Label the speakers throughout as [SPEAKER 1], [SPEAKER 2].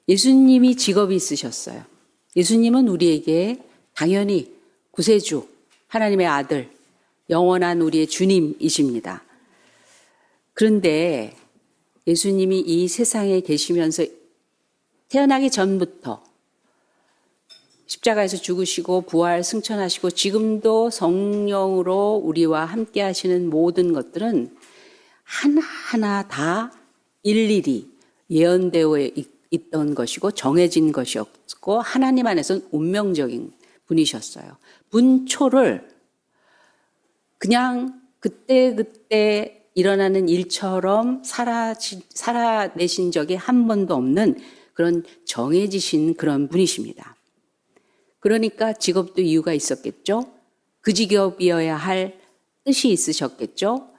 [SPEAKER 1] 예수님이 직업이 있으셨어요. 예수님은 우리에게 당연히 구세주, 하나님의 아들, 영원한 우리의 주님이십니다. 그런데 예수님이 이 세상에 계시면서 태어나기 전부터 십자가에서 죽으시고 부활 승천하시고 지금도 성령으로 우리와 함께 하시는 모든 것들은 하나하나 다 일일이 예언되어 있던 것이고 정해진 것이었고 하나님 안에서는 운명적인 분이셨어요. 분초를 그냥 그때그때 일어나는 일처럼 살아내신 적이 한 번도 없는 그런 정해지신 그런 분이십니다. 그러니까 직업도 이유가 있었겠죠. 그 직업이어야 할 뜻이 있으셨겠죠.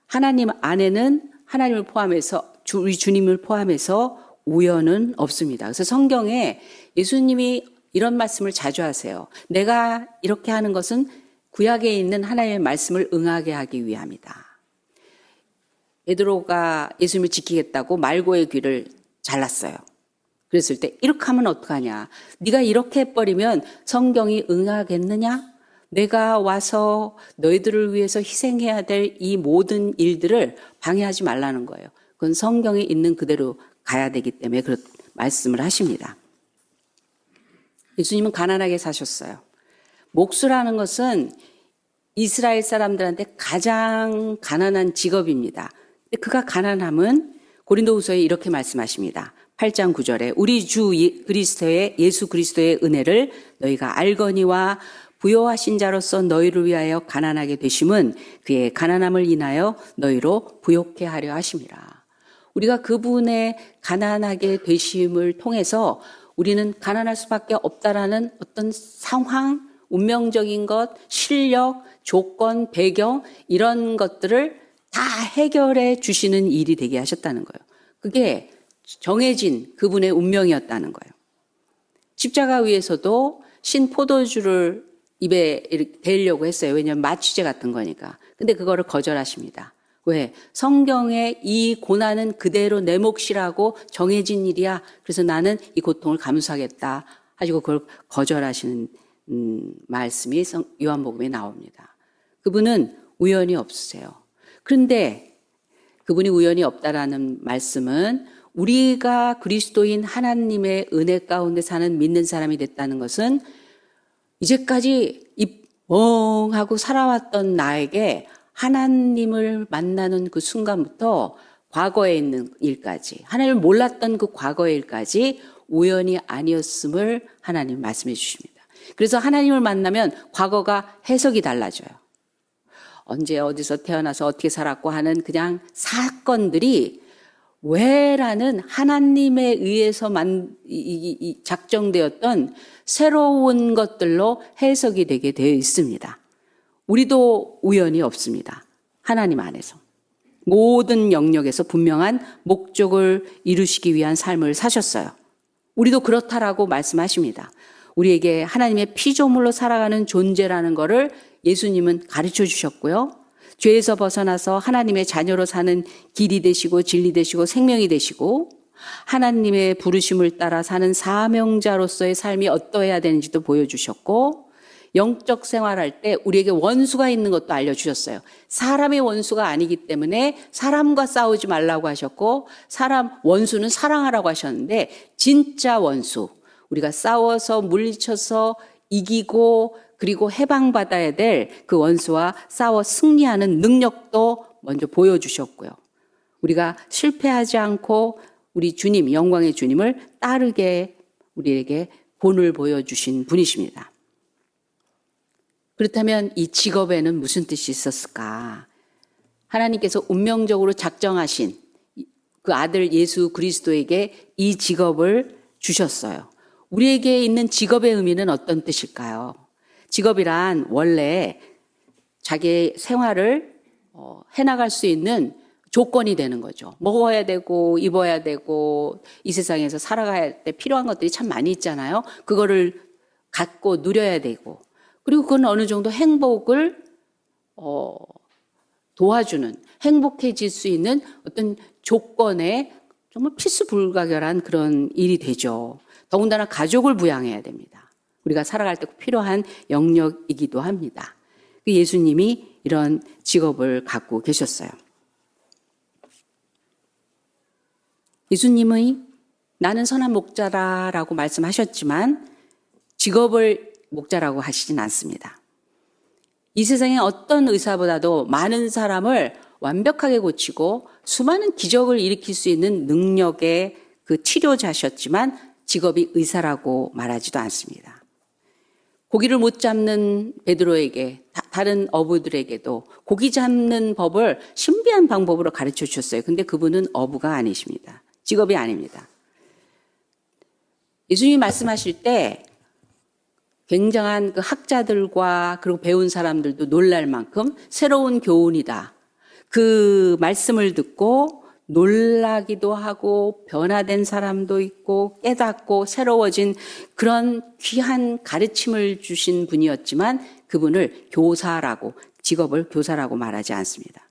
[SPEAKER 1] 하나님 안에는 하나님을 포함해서 우리 주님을 포함해서 우연은 없습니다. 그래서 성경에 예수님이 이런 말씀을 자주 하세요. 내가 이렇게 하는 것은 구약에 있는 하나님의 말씀을 응하게 하기 위함이다. 베드로가 예수님을 지키겠다고 말고의 귀를 잘랐어요. 그랬을 때 이렇게 하면 어떡하냐. 네가 이렇게 해버리면 성경이 응하겠느냐? 내가 와서 너희들을 위해서 희생해야 될 이 모든 일들을 방해하지 말라는 거예요. 그건 성경에 있는 그대로 가야 되기 때문에 그런 말씀을 하십니다. 예수님은 가난하게 사셨어요. 목수라는 것은 이스라엘 사람들한테 가장 가난한 직업입니다. 근데 그가 가난함은 고린도후서에 이렇게 말씀하십니다. 8장 9절에 우리 주 그리스도의 예수 그리스도의 은혜를 너희가 알거니와 부요하신 자로서 너희를 위하여 가난하게 되심은 그의 가난함을 인하여 너희로 부요케 하려 하심이라. 우리가 그분의 가난하게 되심을 통해서 우리는 가난할 수밖에 없다라는 어떤 상황, 운명적인 것, 실력, 조건, 배경 이런 것들을 다 해결해 주시는 일이 되게 하셨다는 거예요. 그게 정해진 그분의 운명이었다는 거예요. 십자가 위에서도 신 포도주를 입에 대려고 했어요. 왜냐하면 마취제 같은 거니까. 근데 그거를 거절하십니다. 왜? 성경에 이 고난은 그대로 내 몫이라고 정해진 일이야. 그래서 나는 이 고통을 감수하겠다 하시고 그걸 거절하시는 말씀이 요한복음에 나옵니다. 그분은 우연이 없으세요. 그런데 그분이 우연이 없다라는 말씀은 우리가 그리스도인 하나님의 은혜 가운데 사는 믿는 사람이 됐다는 것은 이제까지 멍하고 살아왔던 나에게 하나님을 만나는 그 순간부터 과거에 있는 일까지, 하나님을 몰랐던 그 과거의 일까지 우연이 아니었음을 하나님 말씀해 주십니다. 그래서 하나님을 만나면 과거가 해석이 달라져요. 언제 어디서 태어나서 어떻게 살았고 하는 그냥 사건들이 왜라는 하나님에 의해서 작정되었던 새로운 것들로 해석이 되게 되어 있습니다. 우리도 우연이 없습니다. 하나님 안에서. 모든 영역에서 분명한 목적을 이루시기 위한 삶을 사셨어요. 우리도 그렇다라고 말씀하십니다. 우리에게 하나님의 피조물로 살아가는 존재라는 것을 예수님은 가르쳐 주셨고요. 죄에서 벗어나서 하나님의 자녀로 사는 길이 되시고 진리 되시고 생명이 되시고 하나님의 부르심을 따라 사는 사명자로서의 삶이 어떠해야 되는지도 보여주셨고 영적 생활할 때 우리에게 원수가 있는 것도 알려주셨어요. 사람의 원수가 아니기 때문에 사람과 싸우지 말라고 하셨고 원수는 사랑하라고 하셨는데 진짜 원수, 우리가 싸워서 물리쳐서 이기고 그리고 해방받아야 될 그 원수와 싸워 승리하는 능력도 먼저 보여주셨고요. 우리가 실패하지 않고 우리 주님, 영광의 주님을 따르게 우리에게 본을 보여주신 분이십니다. 그렇다면 이 직업에는 무슨 뜻이 있었을까? 하나님께서 운명적으로 작정하신 그 아들 예수 그리스도에게 이 직업을 주셨어요. 우리에게 있는 직업의 의미는 어떤 뜻일까요? 직업이란 원래 자기의 생활을 해나갈 수 있는 조건이 되는 거죠. 먹어야 되고 입어야 되고 이 세상에서 살아갈 때 필요한 것들이 참 많이 있잖아요. 그거를 갖고 누려야 되고 그리고 그건 어느 정도 행복을 도와주는 행복해질 수 있는 어떤 조건의 정말 필수불가결한 그런 일이 되죠. 더군다나 가족을 부양해야 됩니다. 우리가 살아갈 때 꼭 필요한 영역이기도 합니다. 예수님이 이런 직업을 갖고 계셨어요. 예수님의 나는 선한 목자라라고 말씀하셨지만 직업을 목자라고 하시진 않습니다. 이 세상에 어떤 의사보다도 많은 사람을 완벽하게 고치고 수많은 기적을 일으킬 수 있는 능력의 그 치료자셨지만 직업이 의사라고 말하지도 않습니다. 고기를 못 잡는 베드로에게 다른 어부들에게도 고기 잡는 법을 신비한 방법으로 가르쳐 주셨어요. 근데 그분은 어부가 아니십니다. 직업이 아닙니다. 예수님이 말씀하실 때 굉장한 그 학자들과 그리고 배운 사람들도 놀랄 만큼 새로운 교훈이다. 그 말씀을 듣고 놀라기도 하고 변화된 사람도 있고 깨닫고 새로워진 그런 귀한 가르침을 주신 분이었지만 그분을 교사라고, 직업을 교사라고 말하지 않습니다.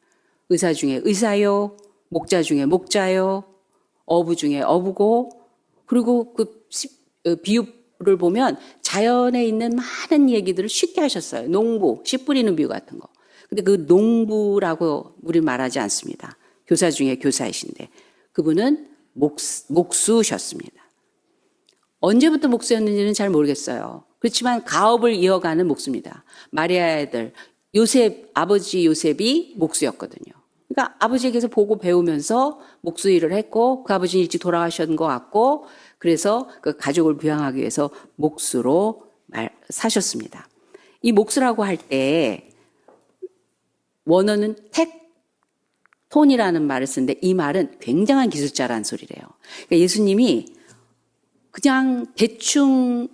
[SPEAKER 1] 의사 중에 의사요, 목자 중에 목자요, 어부 중에 어부고, 그리고 그 비유를 보면 자연에 있는 많은 얘기들을 쉽게 하셨어요. 농부, 씨 뿌리는 비유 같은 거. 근데 그 농부라고 우리 말하지 않습니다. 교사 중에 교사이신데 그분은 목수셨습니다. 언제부터 목수였는지는 잘 모르겠어요. 그렇지만 가업을 이어가는 목수입니다. 마리아의 아들 요셉, 아버지 요셉이 목수였거든요. 그러니까 아버지에게서 보고 배우면서 목수 일을 했고 그 아버지는 일찍 돌아가신 것 같고 그래서 그 가족을 부양하기 위해서 목수로 사셨습니다. 이 목수라고 할 때 원어는 텍톤이라는 말을 쓰는데 이 말은 굉장한 기술자라는 소리래요. 그러니까 예수님이 그냥 대충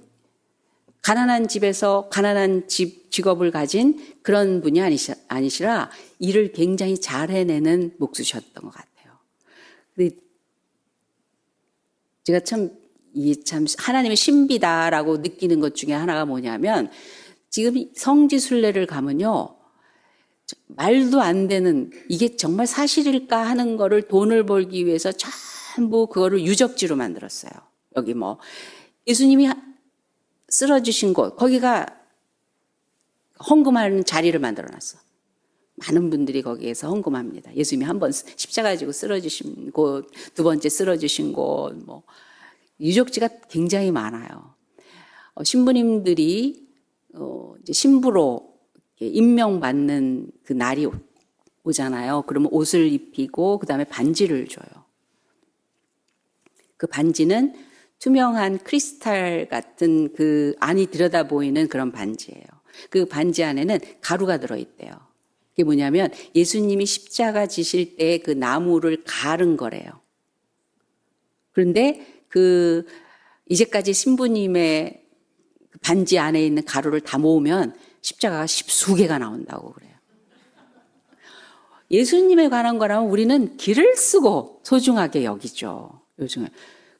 [SPEAKER 1] 가난한 집에서 가난한 직업을 가진 그런 분이 아니시라 일을 굉장히 잘 해내는 목수셨던 것 같아요. 근데 제가 참 하나님의 신비다라고 느끼는 것 중에 하나가 뭐냐면 지금 성지순례를 가면요. 말도 안 되는 이게 정말 사실일까 하는 거를 돈을 벌기 위해서 전부 그거를 유적지로 만들었어요. 여기 뭐 예수님이 쓰러지신 곳 거기가 헌금하는 자리를 만들어놨어. 많은 분들이 거기에서 헌금합니다. 예수님이 한 번 십자가 지고 쓰러지신 곳, 두 번째 쓰러지신 곳, 뭐 유적지가 굉장히 많아요. 신부님들이 이제 신부로 임명받는 그 날이 오잖아요. 그러면 옷을 입히고 그다음에 반지를 줘요. 그 반지는 투명한 크리스탈 같은 그 안이 들여다 보이는 그런 반지예요. 그 반지 안에는 가루가 들어있대요. 그게 뭐냐면 예수님이 십자가 지실 때 그 나무를 가른 거래요. 그런데 그 이제까지 신부님의 반지 안에 있는 가루를 다 모으면 십자가가 10수개가 나온다고 그래요. 예수님에 관한 거라면 우리는 길을 쓰고 소중하게 여기죠. 요즘에.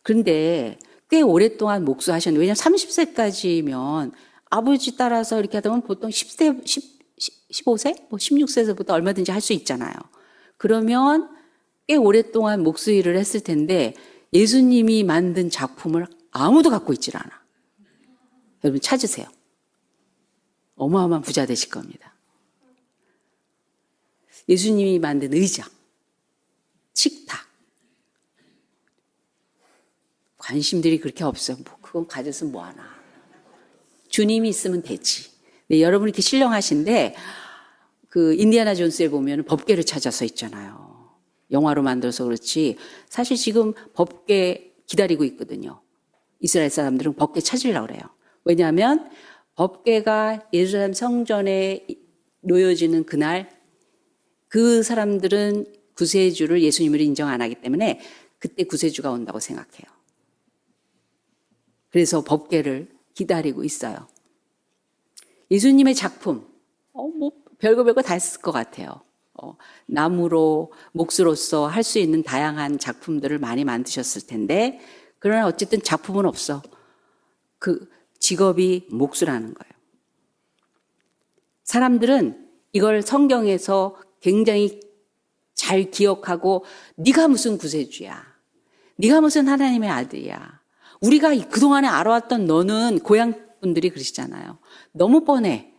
[SPEAKER 1] 그런데 꽤 오랫동안 목수하셨는데 왜냐하면 30세까지면 아버지 따라서 이렇게 하다 보면 보통 10세, 15세? 뭐 16세에서부터 얼마든지 할 수 있잖아요. 그러면 꽤 오랫동안 목수 일을 했을 텐데 예수님이 만든 작품을 아무도 갖고 있질 않아. 여러분 찾으세요. 어마어마한 부자 되실 겁니다. 예수님이 만든 의자, 식탁. 관심들이 그렇게 없어요. 뭐 그건 가져서 뭐하나. 주님이 있으면 되지. 네, 여러분 이렇게 신령하신데 그 인디아나 존스에 보면 법궤를 찾아서 있잖아요. 영화로 만들어서 그렇지. 사실 지금 법궤 기다리고 있거든요. 이스라엘 사람들은 법궤 찾으려고 그래요. 왜냐하면 법궤가 예루살렘 성전에 놓여지는 그날 그 사람들은 구세주를 예수님으로 인정 안 하기 때문에 그때 구세주가 온다고 생각해요. 그래서 법궤를 기다리고 있어요. 예수님의 작품, 뭐 별거 다 했을 것 같아요. 나무로 목수로서 할 수 있는 다양한 작품들을 많이 만드셨을 텐데 그러나 어쨌든 작품은 없어. 그 직업이 목수라는 거예요. 사람들은 이걸 성경에서 굉장히 잘 기억하고 네가 무슨 구세주야. 네가 무슨 하나님의 아들이야. 우리가 그동안에 알아왔던 너는 고향 분들이 그러시잖아요. 너무 뻔해.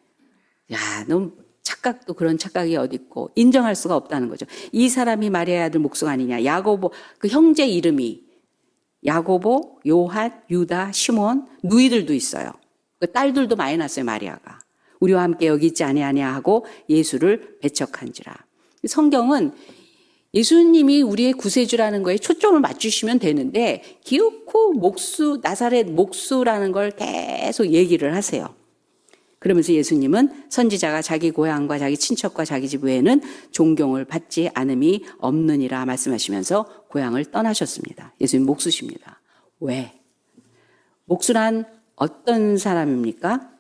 [SPEAKER 1] 야, 너 착각도 그런 착각이 어디 있고 인정할 수가 없다는 거죠. 이 사람이 마리아의 아들 목수가 아니냐. 야고보 그 형제 이름이 야고보, 요한, 유다, 시몬, 누이들도 있어요. 그 딸들도 많이 났어요. 마리아가. 우리와 함께 여기 있지 아니하냐 하고 예수를 배척한지라. 성경은 예수님이 우리의 구세주라는 거에 초점을 맞추시면 되는데 기어코 목수, 나사렛 목수라는 걸 계속 얘기를 하세요. 그러면서 예수님은 선지자가 자기 고향과 자기 친척과 자기 집 외에는 존경을 받지 않음이 없느니라 말씀하시면서 고향을 떠나셨습니다. 예수님 목수십니다. 왜? 목수란 어떤 사람입니까?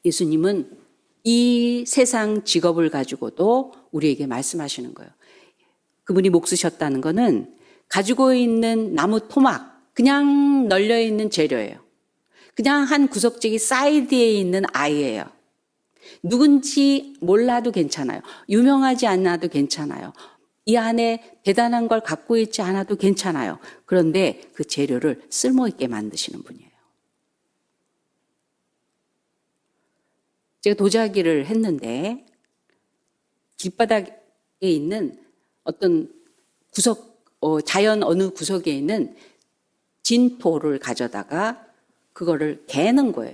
[SPEAKER 1] 예수님은 이 세상 직업을 가지고도 우리에게 말씀하시는 거예요. 그분이 목수셨다는 거는 가지고 있는 나무 토막, 그냥 널려 있는 재료예요. 그냥 한 구석지기 사이드에 있는 아이예요. 누군지 몰라도 괜찮아요. 유명하지 않아도 괜찮아요. 이 안에 대단한 걸 갖고 있지 않아도 괜찮아요. 그런데 그 재료를 쓸모있게 만드시는 분이에요. 제가 도자기를 했는데 길바닥에 있는 어떤 구석, 자연 어느 구석에 있는 진토를 가져다가 그거를 개는 거예요.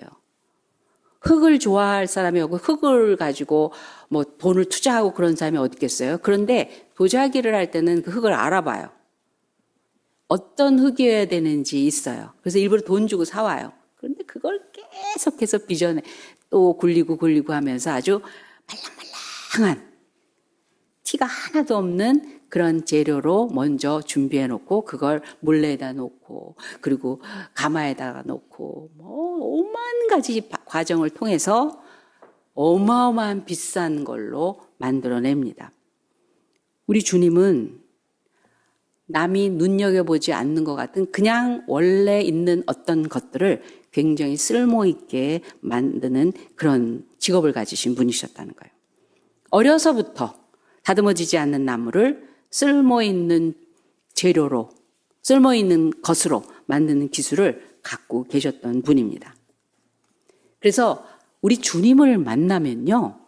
[SPEAKER 1] 흙을 좋아할 사람이 없고 흙을 가지고 뭐 돈을 투자하고 그런 사람이 어디 있겠어요? 그런데 도자기를 할 때는 그 흙을 알아봐요. 어떤 흙이어야 되는지 있어요. 그래서 일부러 돈 주고 사와요. 그런데 그걸 계속해서 빚어내 또 굴리고 하면서 아주 말랑말랑한 티가 하나도 없는 그런 재료로 먼저 준비해 놓고 그걸 몰래에다 놓고 그리고 가마에다가 놓고 뭐 오만 가지 과정을 통해서 어마어마한 비싼 걸로 만들어냅니다. 우리 주님은 남이 눈여겨보지 않는 것 같은 그냥 원래 있는 어떤 것들을 굉장히 쓸모있게 만드는 그런 직업을 가지신 분이셨다는 거예요. 어려서부터 다듬어지지 않는 나무를 쓸모있는 재료로, 쓸모있는 것으로 만드는 기술을 갖고 계셨던 분입니다. 그래서 우리 주님을 만나면요,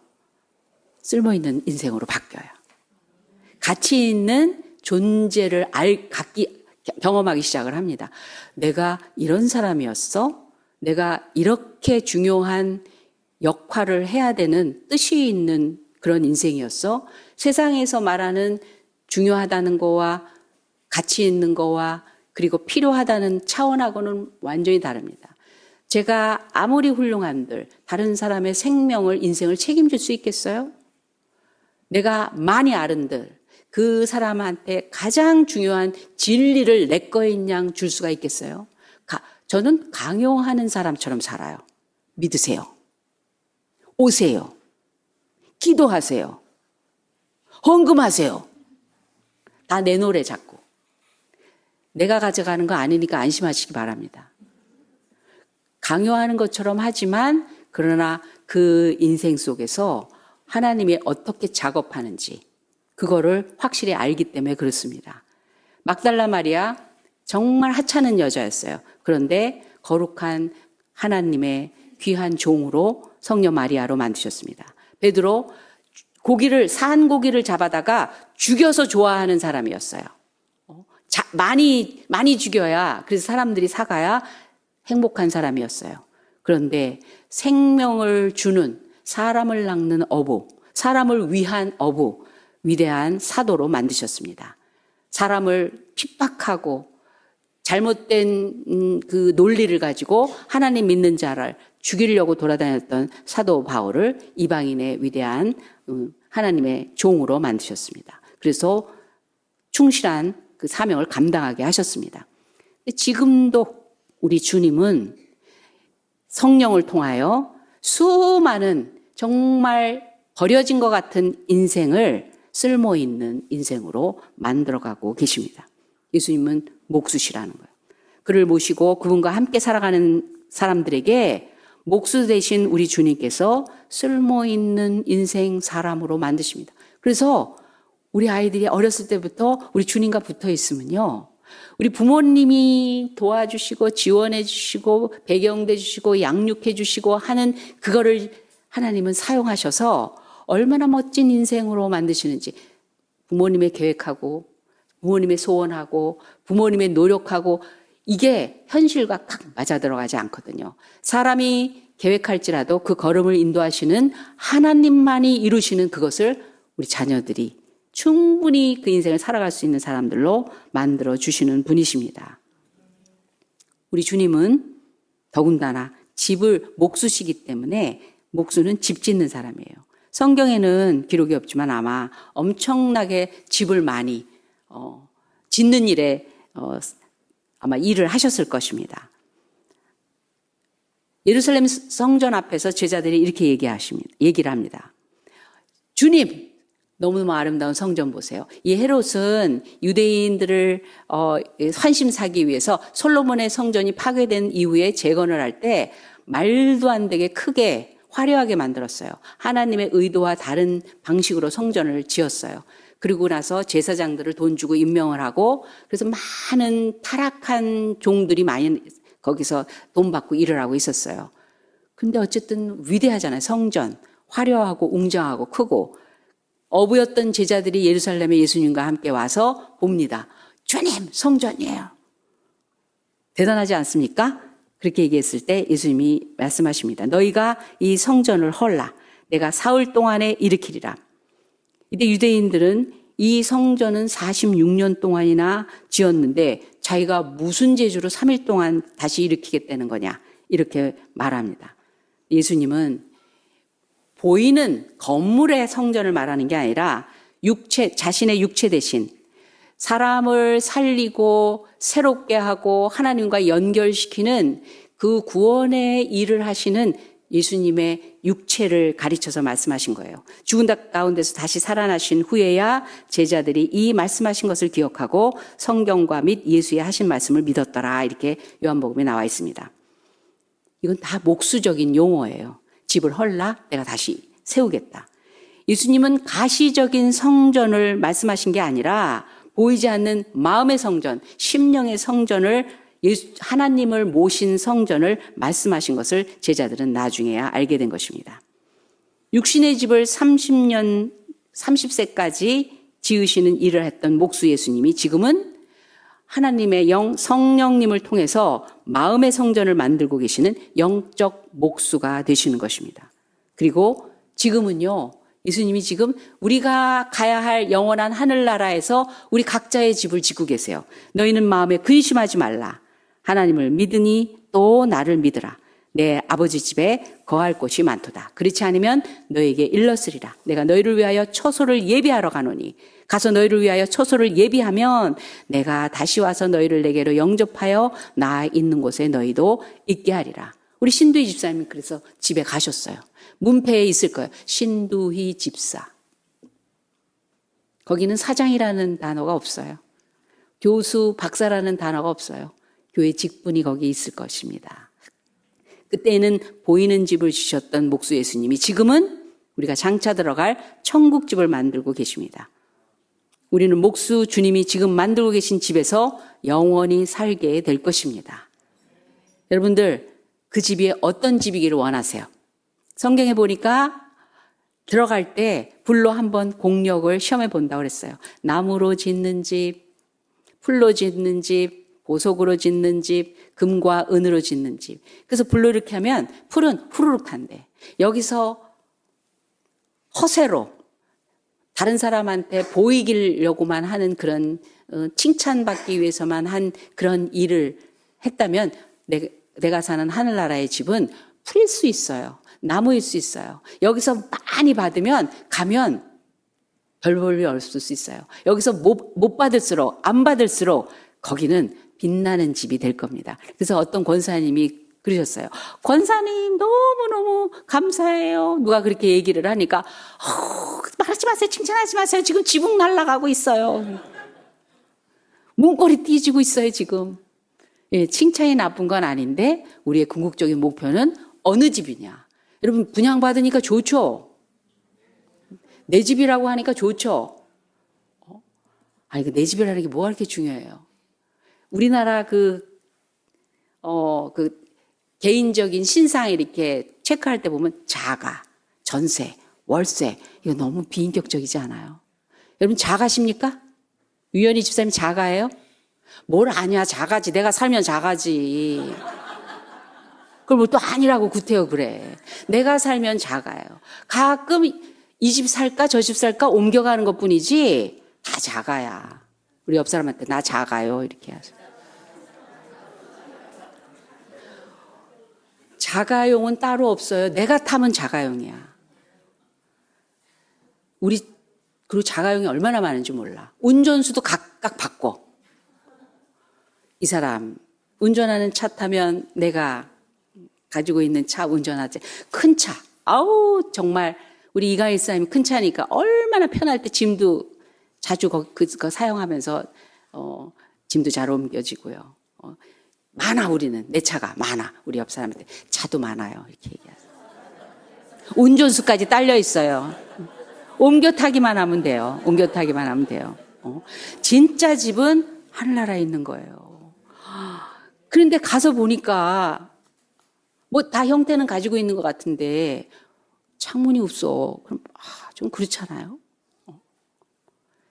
[SPEAKER 1] 쓸모있는 인생으로 바뀌어요. 가치 있는 존재를 경험하기 시작을 합니다. 내가 이런 사람이었어? 내가 이렇게 중요한 역할을 해야 되는 뜻이 있는 그런 인생이었어? 세상에서 말하는 중요하다는 거와 가치 있는 거와 그리고 필요하다는 차원하고는 완전히 다릅니다. 제가 아무리 훌륭한들 다른 사람의 생명을 인생을 책임질 수 있겠어요? 내가 많이 아른들 그 사람한테 가장 중요한 진리를 내 거인 양 줄 수가 있겠어요? 저는 강요하는 사람처럼 살아요. 믿으세요. 오세요. 기도하세요. 헌금하세요. 다 내놓으래 자꾸. 내가 가져가는 거 아니니까 안심하시기 바랍니다. 강요하는 것처럼 하지만 그러나 그 인생 속에서 하나님이 어떻게 작업하는지 그거를 확실히 알기 때문에 그렇습니다. 막달라 마리아 정말 하찮은 여자였어요. 그런데 거룩한 하나님의 귀한 종으로 성녀 마리아로 만드셨습니다. 베드로 산 고기를 잡아다가 죽여서 좋아하는 사람이었어요. 많이 죽여야 그래서 사람들이 사가야 행복한 사람이었어요. 그런데 생명을 주는 사람을 낚는 어부, 사람을 위한 어부, 위대한 사도로 만드셨습니다. 사람을 핍박하고 잘못된 그 논리를 가지고 하나님 믿는 자를 죽이려고 돌아다녔던 사도 바울을 이방인의 위대한 하나님의 종으로 만드셨습니다. 그래서 충실한 그 사명을 감당하게 하셨습니다. 지금도 우리 주님은 성령을 통하여 수많은 정말 버려진 것 같은 인생을 쓸모있는 인생으로 만들어가고 계십니다. 예수님은 목수시라는 거예요. 그를 모시고 그분과 함께 살아가는 사람들에게 목수 되신 우리 주님께서 쓸모있는 인생 사람으로 만드십니다. 그래서 우리 아이들이 어렸을 때부터 우리 주님과 붙어 있으면요, 우리 부모님이 도와주시고 지원해 주시고 배경돼 주시고 양육해 주시고 하는 그거를 하나님은 사용하셔서 얼마나 멋진 인생으로 만드시는지 부모님의 계획하고 부모님의 소원하고 부모님의 노력하고 이게 현실과 딱 맞아 들어가지 않거든요. 사람이 계획할지라도 그 걸음을 인도하시는 하나님만이 이루시는 그것을 우리 자녀들이 충분히 그 인생을 살아갈 수 있는 사람들로 만들어 주시는 분이십니다. 우리 주님은 더군다나 집을 목수시기 때문에 목수는 집 짓는 사람이에요. 성경에는 기록이 없지만 아마 엄청나게 집을 많이 짓는 일에 아마 일을 하셨을 것입니다. 예루살렘 성전 앞에서 제자들이 이렇게 얘기를 합니다. 주님, 너무너무 아름다운 성전 보세요. 이 헤롯은 유대인들을 환심 사기 위해서 솔로몬의 성전이 파괴된 이후에 재건을 할 때 말도 안 되게 크게 화려하게 만들었어요. 하나님의 의도와 다른 방식으로 성전을 지었어요. 그리고 나서 제사장들을 돈 주고 임명을 하고 그래서 많은 타락한 종들이 많이 거기서 돈 받고 일을 하고 있었어요. 근데 어쨌든 위대하잖아요. 성전. 화려하고 웅장하고 크고 어부였던 제자들이 예루살렘에 예수님과 함께 와서 봅니다. 주님, 성전이에요. 대단하지 않습니까? 그렇게 얘기했을 때 예수님이 말씀하십니다. 너희가 이 성전을 헐라. 내가 사흘 동안에 일으키리라. 이때 유대인들은 이 성전은 46년 동안이나 지었는데 자기가 무슨 재주로 3일 동안 다시 일으키겠다는 거냐 이렇게 말합니다. 예수님은 보이는 건물의 성전을 말하는 게 아니라 자신의 육체 대신 사람을 살리고 새롭게 하고 하나님과 연결시키는 그 구원의 일을 하시는 예수님의 육체를 가르쳐서 말씀하신 거예요. 죽은 가운데서 다시 살아나신 후에야 제자들이 이 말씀하신 것을 기억하고 성경과 및 예수의 하신 말씀을 믿었더라. 이렇게 요한복음에 나와 있습니다. 이건 다 목수적인 용어예요. 집을 헐라 내가 다시 세우겠다. 예수님은 가시적인 성전을 말씀하신 게 아니라 보이지 않는 마음의 성전, 심령의 성전을 하나님을 모신 성전을 말씀하신 것을 제자들은 나중에야 알게 된 것입니다. 육신의 집을 30세까지 지으시는 일을 했던 목수 예수님이 지금은 하나님의 성령님을 통해서 마음의 성전을 만들고 계시는 영적 목수가 되시는 것입니다. 그리고 지금은요, 예수님이 지금 우리가 가야 할 영원한 하늘나라에서 우리 각자의 집을 짓고 계세요. 너희는 마음에 근심하지 말라. 하나님을 믿으니 또 나를 믿으라. 내 아버지 집에 거할 곳이 많도다. 그렇지 않으면 너에게 일렀으리라. 내가 너희를 위하여 처소를 예비하러 가노니 가서 너희를 위하여 처소를 예비하면 내가 다시 와서 너희를 내게로 영접하여 나 있는 곳에 너희도 있게 하리라. 우리 신두희 집사님이 그래서 집에 가셨어요. 문패에 있을 거예요. 신두희 집사. 거기는 사장이라는 단어가 없어요. 교수, 박사라는 단어가 없어요. 교회 직분이 거기 있을 것입니다. 그때는 보이는 집을 주셨던 목수 예수님이 지금은 우리가 장차 들어갈 천국집을 만들고 계십니다. 우리는 목수 주님이 지금 만들고 계신 집에서 영원히 살게 될 것입니다. 여러분들, 그 집이 어떤 집이기를 원하세요? 성경에 보니까 들어갈 때 불로 한번 공력을 시험해 본다고 그랬어요. 나무로 짓는 집, 풀로 짓는 집, 보석으로 짓는 집, 금과 은으로 짓는 집. 그래서 불로 이렇게 하면 풀은 후루룩 탄대. 여기서 허세로 다른 사람한테 보이기려고만 하는 그런 칭찬받기 위해서만 한 그런 일을 했다면 내가 사는 하늘나라의 집은 풀일 수 있어요. 나무일 수 있어요. 여기서 많이 받으면 가면 별 볼 일 없을 수 있어요. 여기서 못 받을수록 안 받을수록 거기는 빛나는 집이 될 겁니다. 그래서 어떤 권사님이 그러셨어요. 권사님 너무너무 감사해요. 누가 그렇게 얘기를 하니까 말하지 마세요. 칭찬하지 마세요. 지금 지붕 날아가고 있어요. 문고리 띄지고 있어요 지금. 예, 칭찬이 나쁜 건 아닌데 우리의 궁극적인 목표는 어느 집이냐. 여러분 분양받으니까 좋죠. 내 집이라고 하니까 좋죠. 아니 내 집이라는 게 뭐가 그렇게 중요해요. 우리나라 그 개인적인 신상 이렇게 체크할 때 보면 자가, 전세, 월세, 이거 너무 비인격적이지 않아요? 여러분 자가십니까? 유연희 집사님 자가예요? 뭘 아냐, 자가지. 내가 살면 자가지. 그걸 뭐 또 아니라고 구태여 그래. 내가 살면 자가요. 가끔 이 집 살까 저 집 살까 옮겨가는 것 뿐이지 다 자가야. 우리 옆 사람한테 나 자가요 이렇게 하세요. 자가용은 따로 없어요. 내가 타면 자가용이야. 그리고 자가용이 얼마나 많은지 몰라. 운전수도 각각 바꿔. 이 사람 운전하는 차 타면 내가 가지고 있는 차 운전하지. 큰 차. 아우 정말 우리 이가일 사님이 큰 차니까 얼마나 편할 때 짐도 자주 그거 사용하면서 짐도 잘 옮겨지고요. 많아 우리는. 내 차가 많아. 우리 옆 사람한테 차도 많아요. 이렇게 얘기하세요. 운전수까지 딸려 있어요. 옮겨 타기만 하면 돼요. 옮겨 타기만 하면 돼요. 진짜 집은 하늘나라에 있는 거예요. 그런데 가서 보니까 뭐 다 형태는 가지고 있는 것 같은데 창문이 없어. 그럼 좀 그렇잖아요.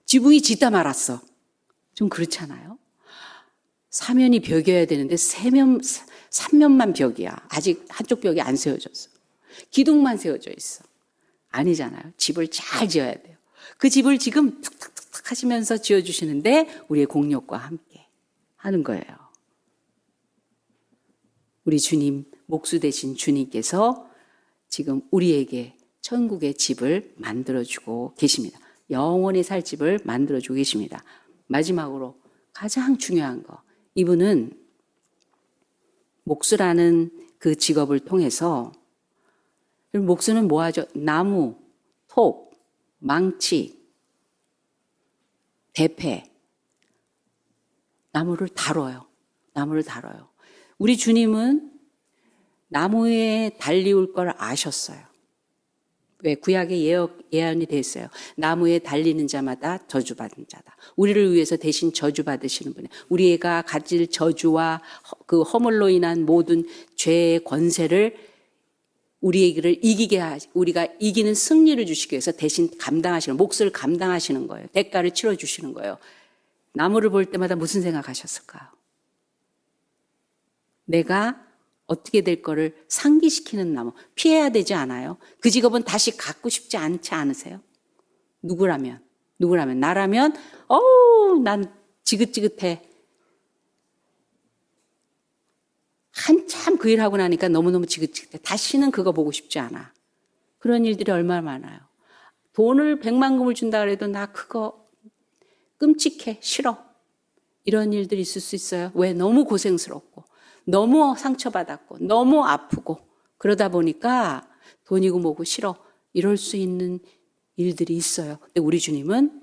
[SPEAKER 1] 지붕이 짓다 말았어. 좀 그렇잖아요. 사면이 벽이어야 되는데 삼면만 벽이야. 아직 한쪽 벽이 안 세워졌어. 기둥만 세워져 있어. 아니잖아요. 집을 잘 지어야 돼요. 그 집을 지금 툭툭툭툭 하시면서 지어주시는데 우리의 공력과 함께 하는 거예요. 우리 주님, 목수 되신 주님께서 지금 우리에게 천국의 집을 만들어주고 계십니다. 영원히 살 집을 만들어주고 계십니다. 마지막으로 가장 중요한 거. 이분은 목수라는 그 직업을 통해서 목수는 뭐 하죠? 나무, 톱, 망치, 대패, 나무를 다뤄요. 나무를 다뤄요. 우리 주님은 나무에 달리올 걸 아셨어요. 왜? 구약에 예언이 돼 있어요. 나무에 달리는 자마다 저주받은 자다. 우리를 위해서 대신 저주받으시는 분이에요. 우리가 가질 저주와 그 허물로 인한 모든 죄의 권세를 우리에게를 우리가 이기는 승리를 주시기 위해서 대신 감당하시는, 몫을 감당하시는 거예요. 대가를 치러주시는 거예요. 나무를 볼 때마다 무슨 생각하셨을까요? 내가 어떻게 될 거를 상기시키는 나무. 피해야 되지 않아요? 그 직업은 다시 갖고 싶지 않지 않으세요? 누구라면? 나라면, 난 지긋지긋해. 한참 그 일하고 나니까 너무너무 지긋지긋해. 다시는 그거 보고 싶지 않아. 그런 일들이 얼마나 많아요. 돈을 100만금을 준다 그래도 나 그거 끔찍해. 싫어. 이런 일들이 있을 수 있어요. 왜? 너무 고생스럽고 너무 상처받았고 너무 아프고 그러다 보니까 돈이고 뭐고 싫어. 이럴 수 있는 일들이 있어요. 근데 우리 주님은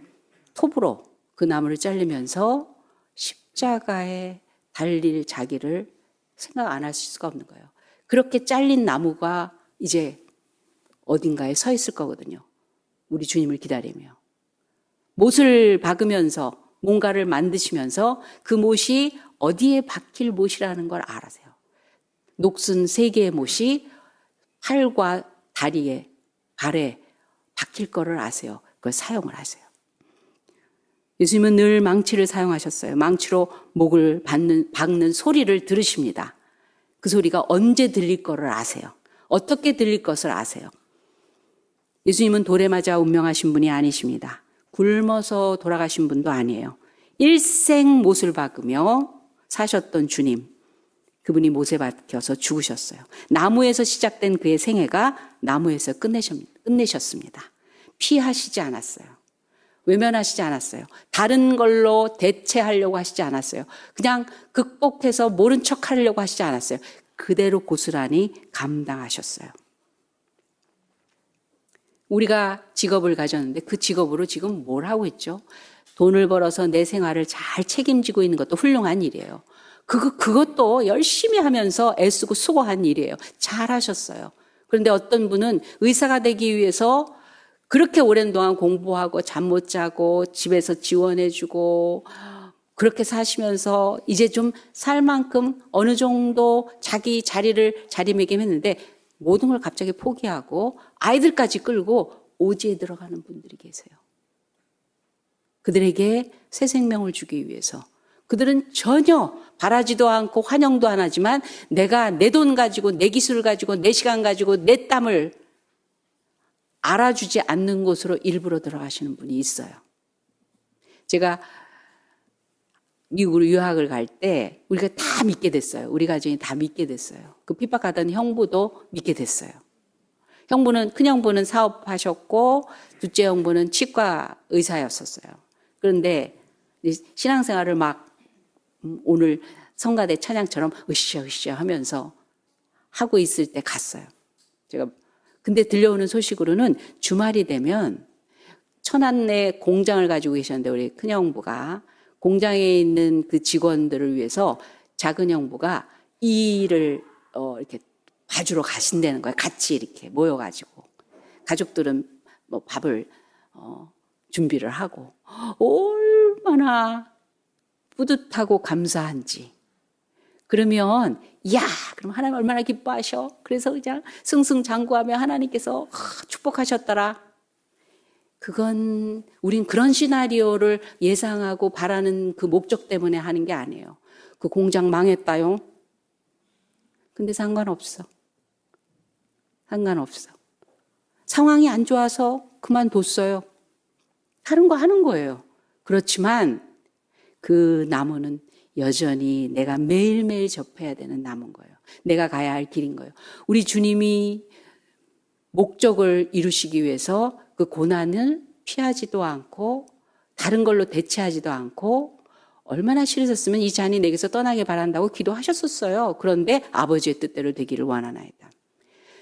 [SPEAKER 1] 톱으로 그 나무를 자르면서 십자가에 달릴 자기를 생각 안 하실 수가 없는 거예요. 그렇게 잘린 나무가 이제 어딘가에 서 있을 거거든요. 우리 주님을 기다리며. 못을 박으면서 뭔가를 만드시면서 그 못이 어디에 박힐 못이라는 걸 알아세요. 녹슨 3개의 못이 팔과 다리에, 발에 박힐 거를 아세요. 그걸 사용을 하세요. 예수님은 늘 망치를 사용하셨어요. 망치로 목을 박는 소리를 들으십니다. 그 소리가 언제 들릴 거를 아세요. 어떻게 들릴 것을 아세요. 예수님은 돌에 맞아 운명하신 분이 아니십니다. 굶어서 돌아가신 분도 아니에요. 일생 못을 박으며 사셨던 주님, 그분이 못에 박혀서 죽으셨어요. 나무에서 시작된 그의 생애가 나무에서 끝내셨습니다. 피하시지 않았어요. 외면하시지 않았어요. 다른 걸로 대체하려고 하시지 않았어요. 그냥 극복해서 모른 척 하려고 하시지 않았어요. 그대로 고스란히 감당하셨어요. 우리가 직업을 가졌는데 그 직업으로 지금 뭘 하고 있죠? 돈을 벌어서 내 생활을 잘 책임지고 있는 것도 훌륭한 일이에요. 그것도 열심히 하면서 애쓰고 수고한 일이에요. 잘 하셨어요. 그런데 어떤 분은 의사가 되기 위해서 그렇게 오랜 동안 공부하고 잠 못 자고 집에서 지원해주고 그렇게 사시면서 이제 좀 살 만큼 어느 정도 자기 자리를 자리매김했는데 모든 걸 갑자기 포기하고 아이들까지 끌고 오지에 들어가는 분들이 계세요. 그들에게 새 생명을 주기 위해서. 그들은 전혀 바라지도 않고 환영도 안 하지만 내가 내 돈 가지고 내 기술 가지고 내 시간 가지고 내 땀을 알아주지 않는 곳으로 일부러 들어가시는 분이 있어요. 제가 미국으로 유학을 갈 때 우리가 다 믿게 됐어요. 우리 가정이 다 믿게 됐어요. 그 핍박하던 형부도 믿게 됐어요. 큰 형부는 사업하셨고 둘째 형부는 치과 의사였었어요. 그런데 신앙생활을 막 오늘 성가대 찬양처럼 으쌰으쌰 하면서 하고 있을 때 갔어요. 근데 들려오는 소식으로는 주말이 되면 천안에 공장을 가지고 계셨는데 우리 큰 형부가 공장에 있는 그 직원들을 위해서 작은 형부가 이 일을 이렇게 봐주러 가신다는 거예요. 같이 이렇게 모여가지고 가족들은 뭐 밥을 준비를 하고 얼마나 뿌듯하고 감사한지. 그러면 그럼 하나님 얼마나 기뻐하셔. 그래서 그냥 승승장구하며 하나님께서 축복하셨더라. 우린 그런 시나리오를 예상하고 바라는 그 목적 때문에 하는 게 아니에요. 그 공장 망했다요. 근데 상관없어. 상황이 안 좋아서 그만뒀어요. 다른 거 하는 거예요. 그렇지만 그 나무는 여전히 내가 매일매일 접해야 되는 나무인 거예요. 내가 가야 할 길인 거예요. 우리 주님이 목적을 이루시기 위해서 그 고난을 피하지도 않고 다른 걸로 대체하지도 않고 얼마나 싫으셨으면 이 잔이 내게서 떠나게 바란다고 기도하셨었어요. 그런데 아버지의 뜻대로 되기를 원하나이다.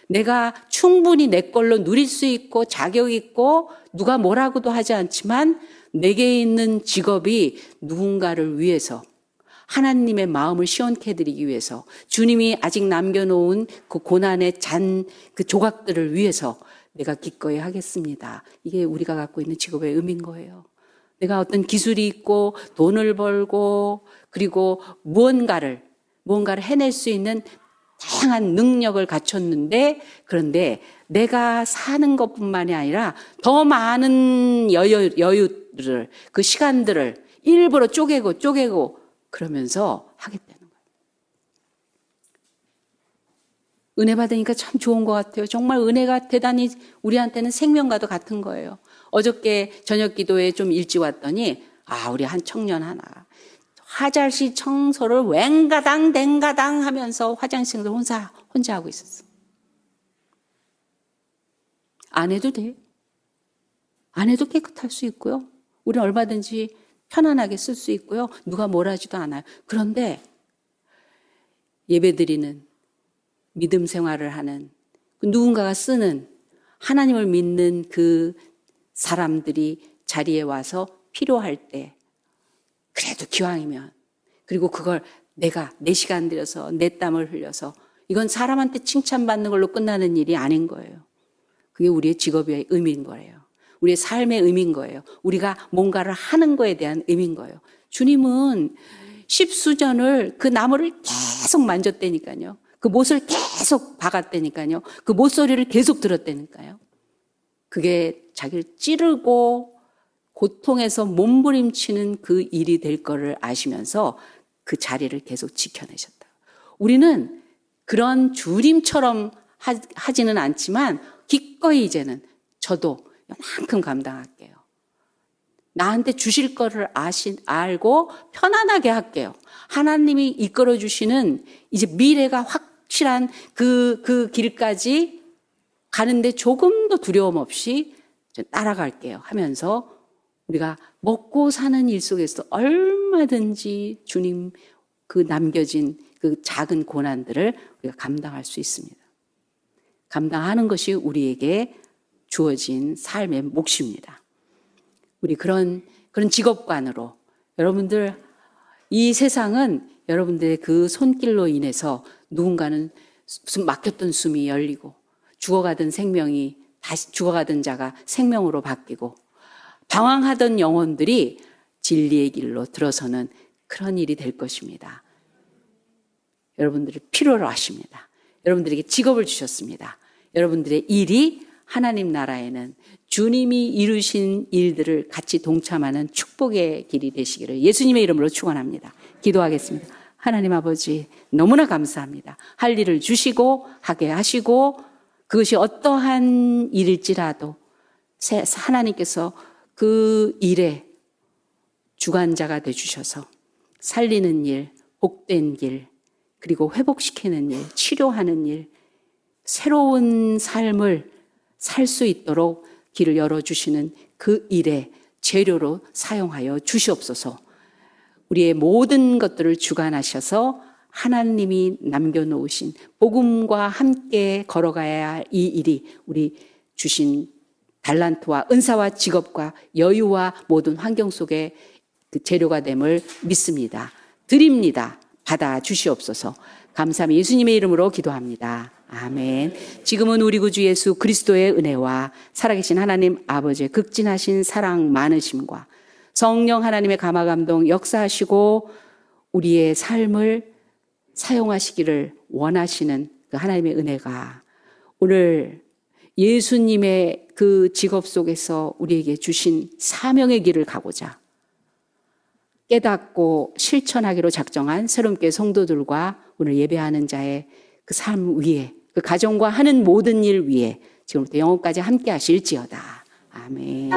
[SPEAKER 1] 내가 충분히 내 걸로 누릴 수 있고 자격 있고 누가 뭐라고도 하지 않지만 내게 있는 직업이 누군가를 위해서 하나님의 마음을 시원케 해드리기 위해서 주님이 아직 남겨놓은 그 고난의 그 조각들을 위해서 내가 기꺼이 하겠습니다. 이게 우리가 갖고 있는 직업의 의미인 거예요. 내가 어떤 기술이 있고 돈을 벌고 그리고 무언가를 해낼 수 있는 다양한 능력을 갖췄는데 그런데 내가 사는 것뿐만이 아니라 더 많은 여유들을 그 시간들을 일부러 쪼개고 그러면서 하겠다는 거예요. 은혜 받으니까 참 좋은 것 같아요. 정말 은혜가 대단히 우리한테는 생명과도 같은 거예요. 어저께 저녁 기도에 좀 일찍 왔더니 우리 한 청년 하나 화장실 청소를 웬가당 댕가당 하면서 화장실을 혼자 하고 있었어. 안 해도 돼. 안 해도 깨끗할 수 있고요. 우리는 얼마든지 편안하게 쓸 수 있고요. 누가 뭘 하지도 않아요. 그런데 예배드리는 믿음 생활을 하는 누군가가 쓰는 하나님을 믿는 그 사람들이 자리에 와서 필요할 때 그래도 기왕이면 그리고 그걸 내가 내 시간 들여서 내 땀을 흘려서 이건 사람한테 칭찬받는 걸로 끝나는 일이 아닌 거예요. 그게 우리의 직업의 의미인 거예요. 우리의 삶의 의미인 거예요. 우리가 뭔가를 하는 거에 대한 의미인 거예요. 주님은 십수년을 그 나무를 계속 만졌다니까요. 그 못을 계속 박았다니까요. 그 못소리를 계속 들었다니까요. 그게 자기를 찌르고 고통에서 몸부림치는 그 일이 될 거를 아시면서 그 자리를 계속 지켜내셨다. 우리는 그런 주님처럼 하지는 않지만 기꺼이 이제는 저도 이만큼 감당할게요. 나한테 주실 거를 알고 편안하게 할게요. 하나님이 이끌어 주시는 이제 미래가 확실한 그 길까지 가는데 조금도 두려움 없이 따라갈게요 하면서 우리가 먹고 사는 일 속에서 얼마든지 주님 그 남겨진 그 작은 고난들을 우리가 감당할 수 있습니다. 감당하는 것이 우리에게 주어진 삶의 몫입니다. 우리 그런 직업관으로 여러분들 이 세상은 여러분들의 그 손길로 인해서 누군가는 막혔던 숨이 열리고 죽어가던 자가 생명으로 바뀌고 방황하던 영혼들이 진리의 길로 들어서는 그런 일이 될 것입니다. 여러분들을 필요로 하십니다. 여러분들에게 직업을 주셨습니다. 여러분들의 일이 하나님 나라에는 주님이 이루신 일들을 같이 동참하는 축복의 길이 되시기를 예수님의 이름으로 축원합니다. 기도하겠습니다. 하나님 아버지 너무나 감사합니다. 할 일을 주시고 하게 하시고 그것이 어떠한 일일지라도 하나님께서 그 일에 주관자가 되주셔서 살리는 일, 복된 길, 그리고 회복시키는 일, 치료하는 일, 새로운 삶을 살 수 있도록 길을 열어주시는 그 일에 재료로 사용하여 주시옵소서. 우리의 모든 것들을 주관하셔서 하나님이 남겨놓으신 복음과 함께 걸어가야 할 이 일이 우리 주신 달란트와 은사와 직업과 여유와 모든 환경 속에 그 재료가 됨을 믿습니다. 드립니다. 받아 주시옵소서. 감사합니다. 예수님의 이름으로 기도합니다. 아멘. 지금은 우리 구주 예수 그리스도의 은혜와 살아계신 하나님 아버지의 극진하신 사랑 많으심과 성령 하나님의 감화감동 역사하시고 우리의 삶을 사용하시기를 원하시는 그 하나님의 은혜가 오늘 예수님의 그 직업 속에서 우리에게 주신 사명의 길을 가고자 깨닫고 실천하기로 작정한 새롬교회 성도들과 오늘 예배하는 자의 그 삶 위에 그 가정과 하는 모든 일 위에 지금부터 영혼까지 함께 하실지어다. 아멘.